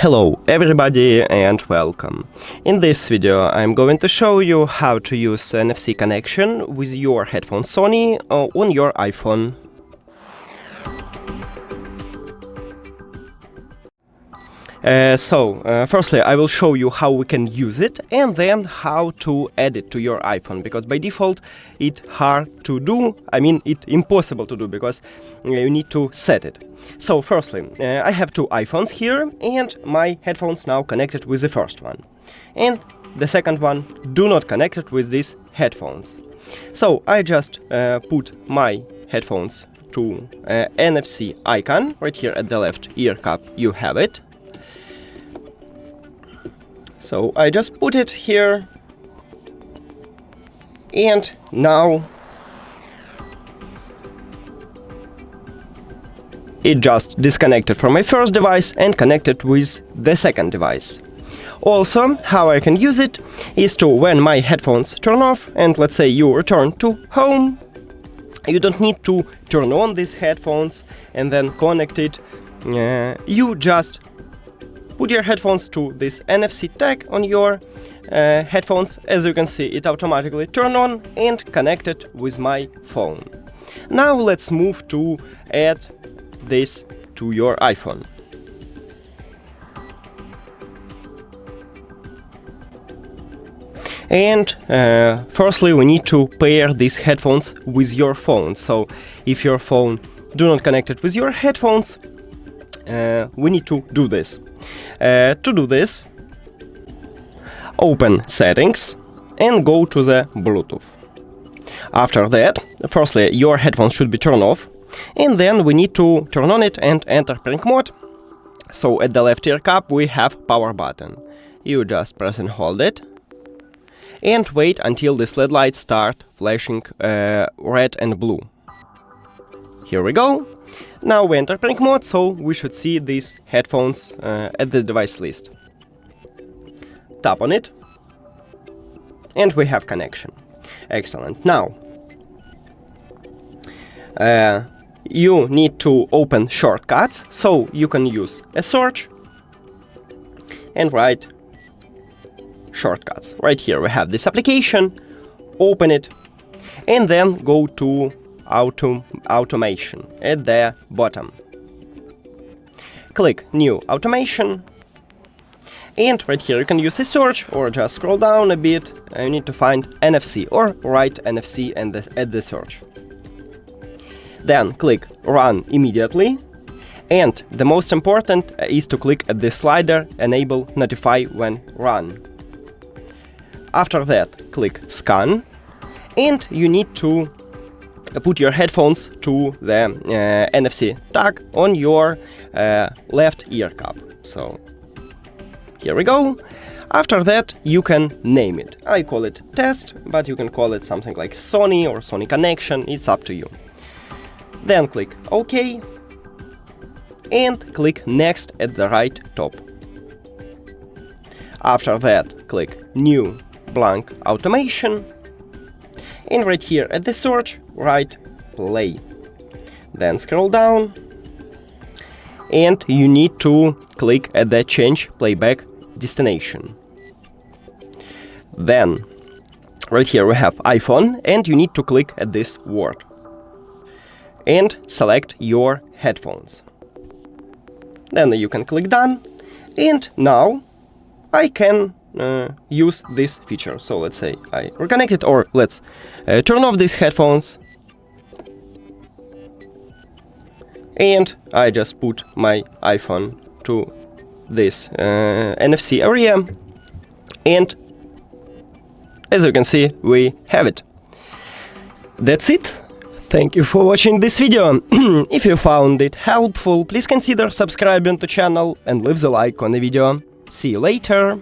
Hello everybody and welcome. In this video I'm going to show you how to use NFC connection with your headphone Sony on your iPhone. Firstly I will show you how we can use it and then how to add it to your iPhone, because by default it's hard to do, it's impossible to do because you need to set it. So firstly, I have two iPhones here and my headphones now connected with the first one. And the second one do not connected with these headphones. So I just put my headphones to NFC icon, right here at the left ear cup you have it. So I just put it here and now it just disconnected from my first device and connected with the second device. Also, how I can use it is to, when my headphones turn off and let's say you return to home, you don't need to turn on these headphones and then connect it. You just put your headphones to this NFC tag on your headphones. As you can see, it automatically turned on and connected with my phone. Now let's move to add this to your iPhone. And firstly we need to pair these headphones with your phone. So if your phone do not connect it with your headphones, we need to do this. To do this, open settings and go to the Bluetooth. After that, firstly your headphones should be turned off, and then we need to turn on it and enter pairing mode. So at the left ear cup we have power button. You just press and hold it and wait until this LED lights start flashing red and blue. Here we go. Now we enter pairing mode, so we should see these headphones at the device list. Tap on it and we have connection. Excellent. Now you need to open shortcuts, so you can use a search and write shortcuts. Right here we have this application, open it and then go to automation at the bottom. Click new automation and right here you can use a search or just scroll down a bit. You need to find NFC or write NFC and add the search. Then click run immediately, and the most important is to click at the slider enable notify when run. After that click scan and you need to put your headphones to the NFC tag on your left ear cup. So here we go. After that you can name it. I call it test, but you can call it something like Sony or Sony Connection, it's up to you. Then click OK and click next at the right top. After that click new blank automation and right here at the search write play. Then scroll down and you need to click at the change playback destination. Then right here we have iPhone and you need to click at this word and select your headphones. Then you can click done and now I can use this feature. So let's say I reconnect it, or let's turn off these headphones and I just put my iPhone to this NFC area and as you can see we have it. That's it. Thank you for watching this video. If you found it helpful, please consider subscribing to the channel and leave the like on the video. See you later!